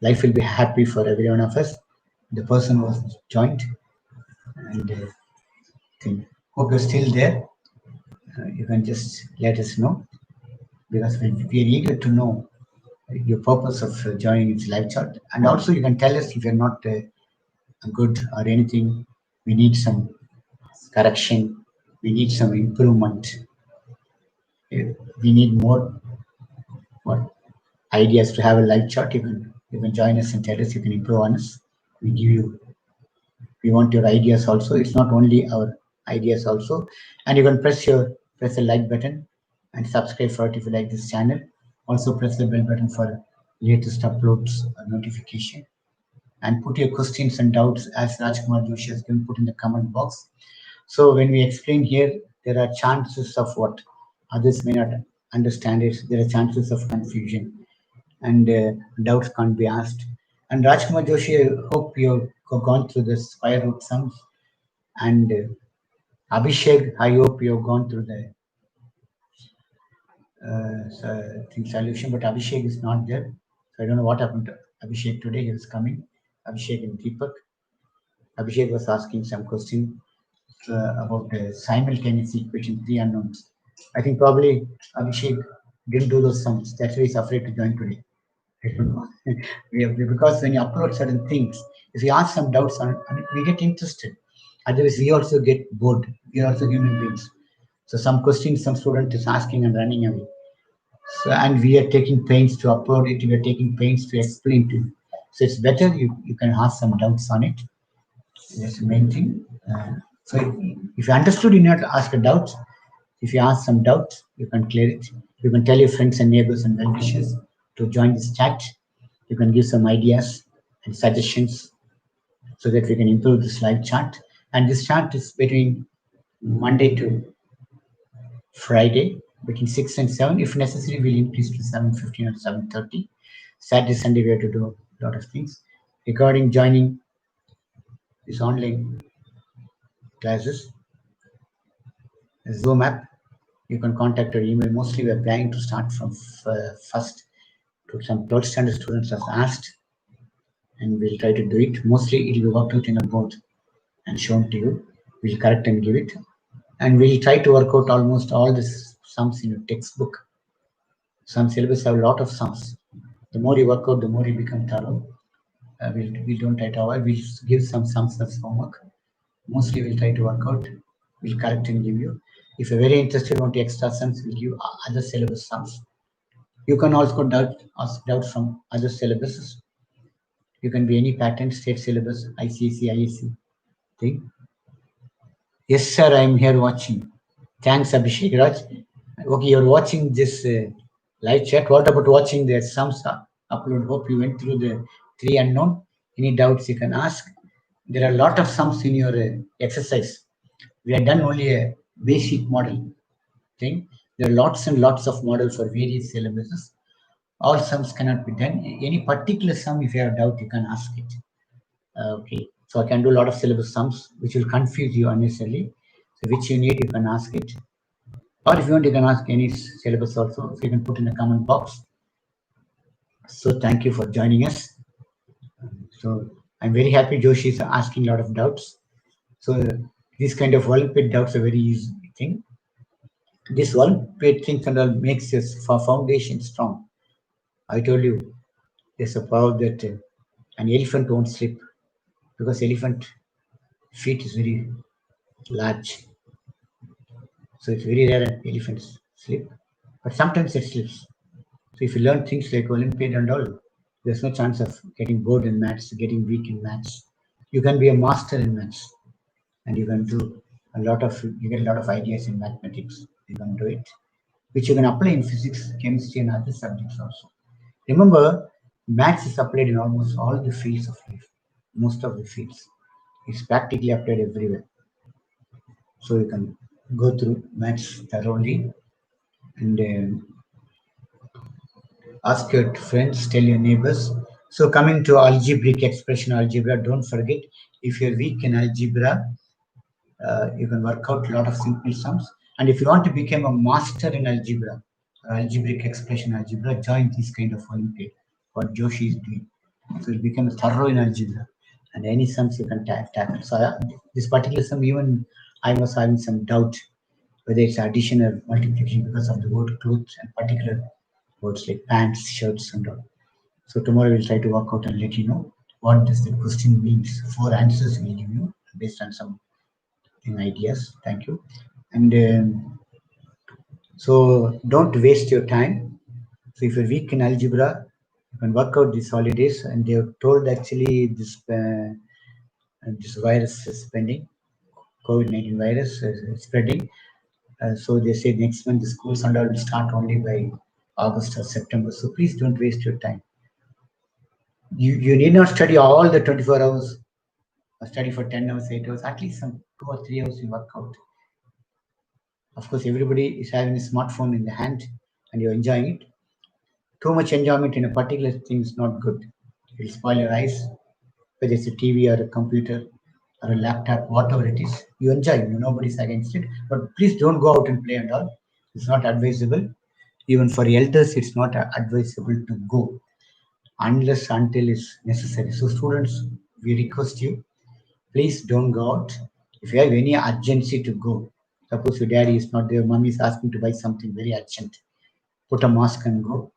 Life will be happy for every one of us. The person who was joined, and think, hope you're still there. You can just let us know because we are eager to know your purpose of joining this live chat. And also, you can tell us if you're not good or anything. We need some correction. We need some improvement. We need more what ideas to have a live chat. You can join us and tell us. You can improve on us. We give you. We want your ideas also. It's not only our ideas also. And you can press the like button and subscribe for it if you like this channel. Also press the bell button for latest uploads or notification. And put your questions and doubts as Rajkumar Joshi has been put in the comment box. So when we explain here, there are chances of what others may not understand it. There are chances of confusion and doubts can't be asked. And Rajkumar Joshi, I hope you've gone through the square root sums. And Abhishek, I hope you've gone through the solution, but Abhishek is not there. So I don't know what happened to Abhishek today. He was coming. Abhishek and Deepak. Abhishek was asking some question about the simultaneous equation, three unknowns. I think probably Abhishek didn't do those sums. That's why he's afraid to join today. I don't know. Because when you upload certain things, if you ask some doubts on it, we get interested. Otherwise, we also get bored. We are also human beings. So some questions some student is asking and running away. So, and we are taking pains to upload it. We are taking pains to explain to you. So it's better you can ask some doubts on it. That's the main thing. So if you understood, you need to ask a doubt. If you ask some doubt, you can clear it. You can tell your friends and neighbors and well-wishers to join this chat. You can give some ideas and suggestions so that we can improve this live chat. And this chat is between Monday to Friday, between 6 and 7. If necessary, we'll increase to 7:15 or 7:30. Saturday, Sunday, we have to do a lot of things. Regarding joining this online classes, Zoom app, you can contact our email. Mostly, we are planning to start from first to some 12th standard students as asked, and we'll try to do it. Mostly, it will be worked out in a board and shown to you. We'll correct and give it, and we'll try to work out almost all the sums in your textbook. Some syllabus have a lot of sums. The more you work out, the more you become thorough. We don't try to avoid. We'll give some sums as homework. Mostly, we'll try to work out. We'll correct and give you. If you're very interested, want extra sums, we'll give other syllabus sums. You can also ask doubts from other syllabuses. You can be any pattern, state syllabus, ICSE, ISC thing. Yes, sir, I'm here watching. Thanks, Abhishek Raj. Okay, you're watching this live chat. What about watching the sums upload? Hope you went through the three unknown. Any doubts you can ask. There are a lot of sums in your exercise. We have done only a basic model thing. There are lots and lots of models for various syllabuses. All sums cannot be done. Any particular sum, if you have a doubt, you can ask it. Okay, so I can do a lot of syllabus sums, which will confuse you unnecessarily. So which you need, you can ask it. Or if you want, you can ask any syllabus also. So you can put in the comment box. So thank you for joining us. So I'm very happy Joshi is asking a lot of doubts. So these kind of Olympic doubts are very easy thing. This Olympic thing and all makes us for foundation strong. I told you there's a power that an elephant won't slip because elephant feet is very large. So it's very rare that elephants slip. But sometimes it slips. So if you learn things like Olympiad and all, there's no chance of getting bored in maths, getting weak in maths. You can be a master in maths and you can do you get a lot of ideas in mathematics. You can do it, which you can apply in physics, chemistry, and other subjects also. Remember, maths is applied in almost all the fields of life, most of the fields. It's practically applied everywhere. So you can go through maths thoroughly and ask your friends, tell your neighbors. So coming to algebraic expression algebra, don't forget if you're weak in algebra, you can work out a lot of simple sums. And if you want to become a master in algebra, algebraic expression algebra, join this kind of Olympiad, what Joshi is doing. So you'll become thorough in algebra. And any sums you can tackle. So this particular sum, even I was having some doubt whether it's addition or multiplication because of the word clothes and particular words like pants, shirts, and all. So tomorrow we'll try to work out and let you know what does the question means. Four answers we'll give you based on some ideas. Thank you. And so don't waste your time. So if you're weak in algebra, you can work out these holidays. And they've told actually this virus is spreading, COVID-19 virus is spreading. So they say next month the schools and all will start only by August or September. So please don't waste your time. You need not study all the 24 hours or study for 10 hours, 8 hours, at least some 2 or 3 hours you work out. Of course, everybody is having a smartphone in the hand and you're enjoying it. Too much enjoyment in a particular thing is not good. It will spoil your eyes, whether it's a TV or a computer or a laptop, whatever it is. You enjoy it, nobody's against it. But please don't go out and play and all. It's not advisable. Even for elders, it's not advisable to go unless until it's necessary. So students, we request you, please don't go out. If you have any urgency to go, suppose your daddy is not there, mommy is asking to buy something very urgent, put a mask and go.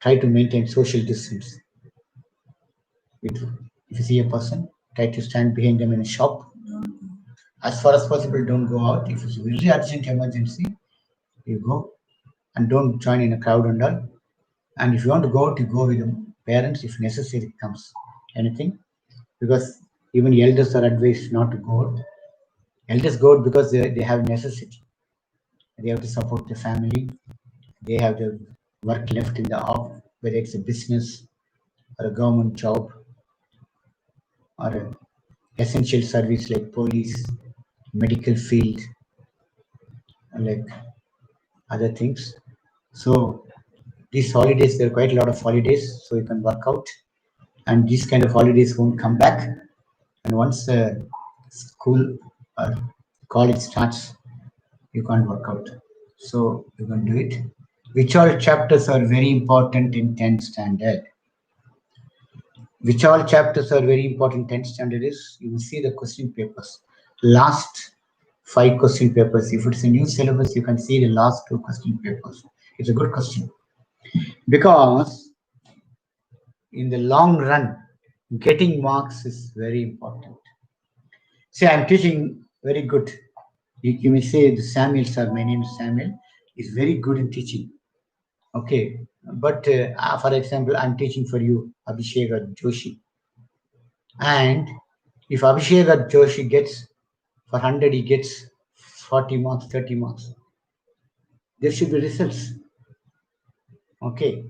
Try to maintain social distance. If you see a person, try to stand behind them in a shop. As far as possible, don't go out. If it's really urgent emergency, you go and don't join in a crowd and all. And if you want to go out, you go with the parents if necessary comes. Anything, because Even elders are advised not to go out. Elders go out because they have necessity. They have to support the family. They have the work left in the off, whether it's a business or a government job or a essential service like police, medical field, and like other things. So these holidays, there are quite a lot of holidays, so you can work out. And these kind of holidays won't come back. And once school or college starts, you can't work out. So you can do it. Which all chapters are very important in 10th standard? Which all chapters are very important in 10th standard is you will see the question papers. Last 5 question papers. If it's a new syllabus, you can see the last 2 question papers. It's a good question because in the long run, getting marks is very important. Say I'm teaching very good. You may say the Samuel sir, my name is Samuel, is very good in teaching. Okay, but for example, I'm teaching for you Abhishek or Joshi, and if Abhishek or Joshi gets for 100, he gets 40 marks, 30 marks. There should be results. Okay,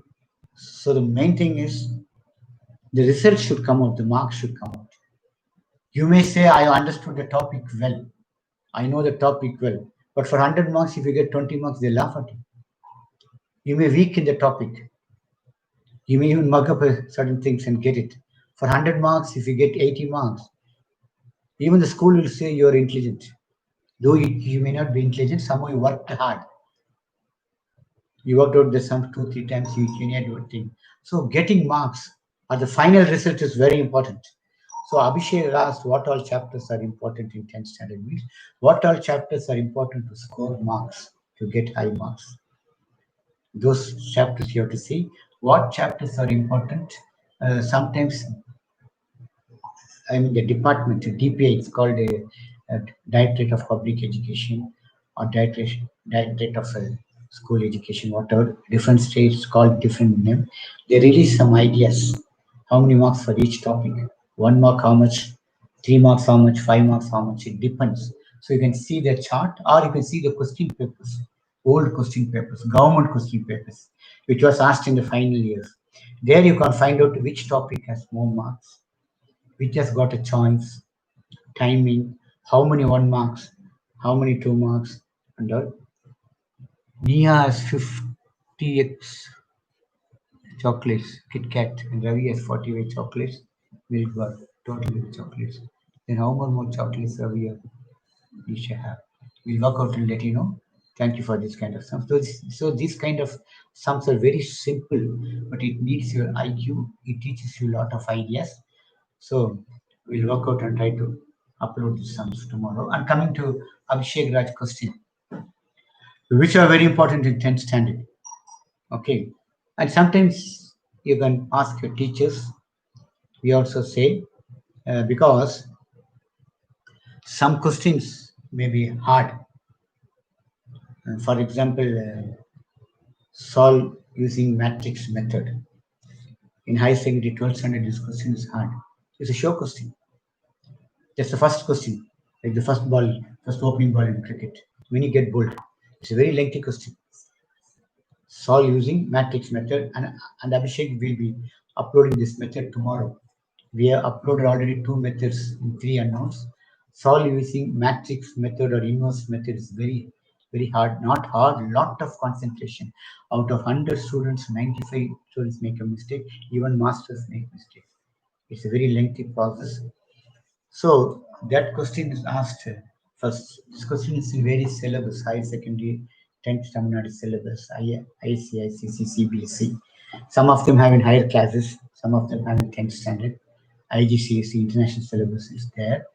so the main thing is the results should come out, the marks should come out. You may say, I understood the topic well. I know the topic well. But for 100 marks, if you get 20 marks, they laugh at you. You may weak in the topic. You may even mug up certain things and get it. For 100 marks, if you get 80 marks, even the school will say you're intelligent. Though you may not be intelligent, somehow you worked hard. You worked out the sum 2, 3 times, you need to think. So getting marks at the final result is very important. So Abhishek asked what all chapters are important in 10th standard means what all chapters are important to score marks, to get high marks. Those chapters you have to see. What chapters are important? Sometimes I mean the department, DPI, it's called a Directorate of Public Education or Directorate of School Education, whatever. Different states call different name. They release some ideas. How many marks for each topic? 1 mark, how much? 3 marks, how much? 5 marks, how much? It depends. So you can see the chart, or you can see the question papers, old question papers, government question papers, which was asked in the final years. There you can find out which topic has more marks, which has got a choice, timing, how many 1 marks, how many 2 marks, and all. Nia has 50x chocolates, Kit Kat, and Ravi has 48 chocolates, Milk Bar, totally with chocolates. Then how many more chocolates Ravi or Nisha have? We'll work out and let you know. Thank you for this kind of sums. So these kind of sums are very simple, but it needs your IQ. It teaches you a lot of ideas. So we'll work out and try to upload the sums tomorrow. And coming to Abhishek Raj question, which are very important in 10th standard. Okay. And sometimes you can ask your teachers. We also say, because some questions may be hard. For example, solve using matrix method. In high secondary 12th standard, this question is hard. It's a show question. That's the first question, like the first ball, first opening ball in cricket. When you get bowled, it's a very lengthy question. Solve using matrix method, and Abhishek will be uploading this method tomorrow. We have uploaded already 2 methods in 3 unknowns. Solve using matrix method or inverse method is very, very hard. Not hard, lot of concentration. Out of 100 students, 95 students make a mistake. Even masters make mistakes. It's a very lengthy process. So that question is asked first. This question is in various syllabus, high secondary, 10th Tamil Nadu syllabus, ICICC, CBSE. Some of them have in higher classes, some of them have in 10th standard. IGCSE international syllabus is there.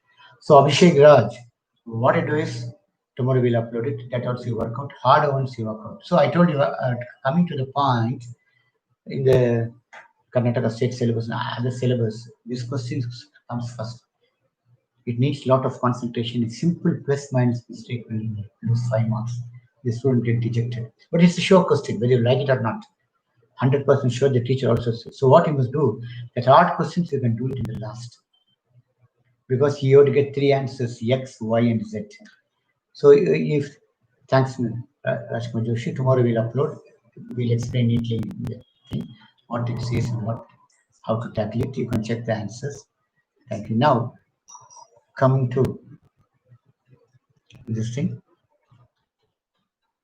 So Abhishek Raj, what I do is tomorrow we'll upload it. That also you work out. Harder ones you work out. So I told you, coming to the point, in the Karnataka state syllabus and other syllabus, this question comes first. It needs a lot of concentration. A simple plus minus mistake will lose 5 marks. The student get dejected. But it's a sure question, whether you like it or not. 100% sure the teacher also says. So what you must do, that hard questions you can do it in the last. because you have to get three answers: X, Y, and Z. So if thanks, Rajkumar Joshi. Tomorrow we'll upload. We'll explain neatly the thing, what it says and what how to tackle it. You can check the answers. Thank you. Now coming to this thing,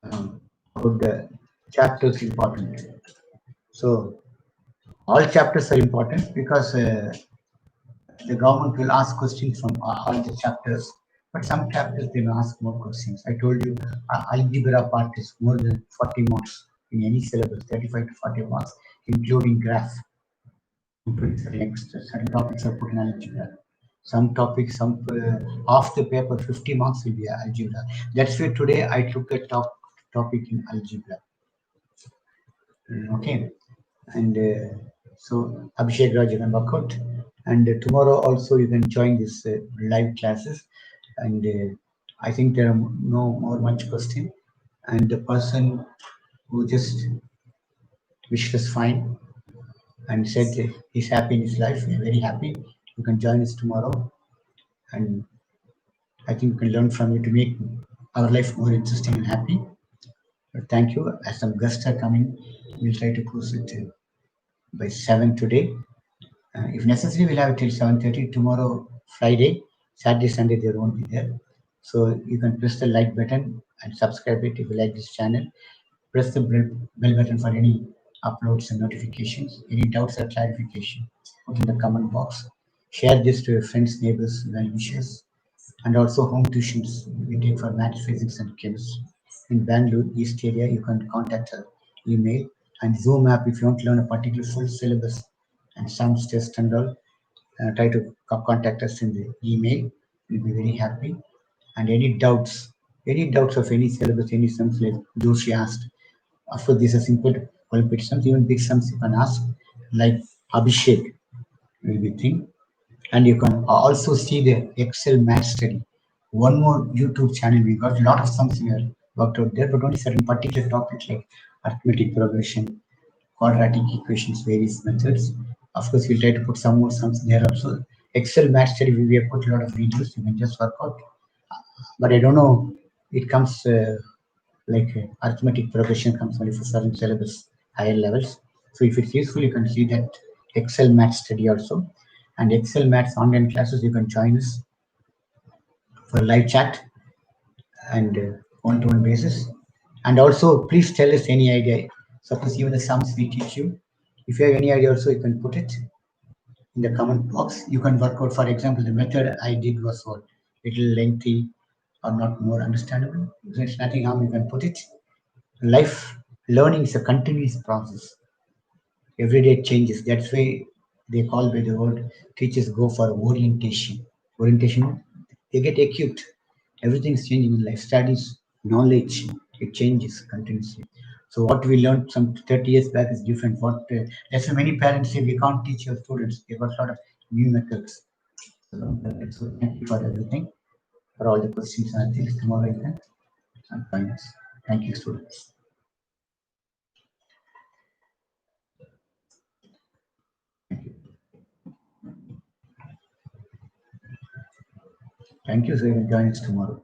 about the chapters important. So all chapters are important because the government will ask questions from all the chapters, but some chapters they will ask more questions. I told you, algebra part is more than 40 marks in any syllabus, 35 to 40 marks, including graph. Next, certain topics are put in algebra. Some topics, some half the paper, 50 marks will be algebra. That's why today I took a topic in algebra. Okay, and so Abhishek Raj, you can work out, and tomorrow also you can join this live classes, and I think there are no more much question, and the person who just wished us fine and said he's happy in his life, we're very happy. You can join us tomorrow, and I think we can learn from you to make our life more interesting and happy. But thank you. As some guests are coming, we'll try to close it by 7 today. If necessary, we'll have it till 7:30 tomorrow, Friday, Saturday, Sunday. They won't be there, so you can press the like button and subscribe it if you like this channel. Press the bell button for any uploads and notifications. Any doubts or clarification, put in the comment box. Share this to your friends, neighbors, well wishers, and also home tuitions we take for math, physics, and chemistry. In Bangalore East area, you can contact our email and Zoom app if you want to learn a particular full syllabus and sums test and all. Try to contact us in the email. We'll be very happy. And any doubts of any syllabus, any sums like Joshi asked. Of course, these are simple Olympic sums. Even big sums you can ask, like Abhishek will be thing. And you can also see the Excel math study. One more YouTube channel. We got a lot of sums here worked out there, but only certain particular topics like arithmetic progression, quadratic equations, various methods. Of course, we'll try to put some more sums there also. Excel math study, we have put a lot of videos. You can just work out. But I don't know. It comes like arithmetic progression comes only for certain syllabus, higher levels. So if it's useful, you can see that Excel math study also. And Excel maths online classes, you can join us for live chat and one-to-one basis. And also, please tell us any idea. Suppose even the sums we teach you, if you have any idea, also you can put it in the comment box. You can work out. For example, the method I did was what little lengthy or not more understandable. There's nothing harm. You can put it. Life learning is a continuous process. Every day it changes. That's why they call by the word teachers go for orientation. Orientation, they get acute. Everything's changing in life. Studies, knowledge, it changes continuously. So what we learned some 30 years back is different. What that's why many parents say we can't teach your students. They got a lot of new methods. So thank you for everything, for all the questions and things. Tomorrow you can join us. Thank you, students. Thank you. So you can join us tomorrow.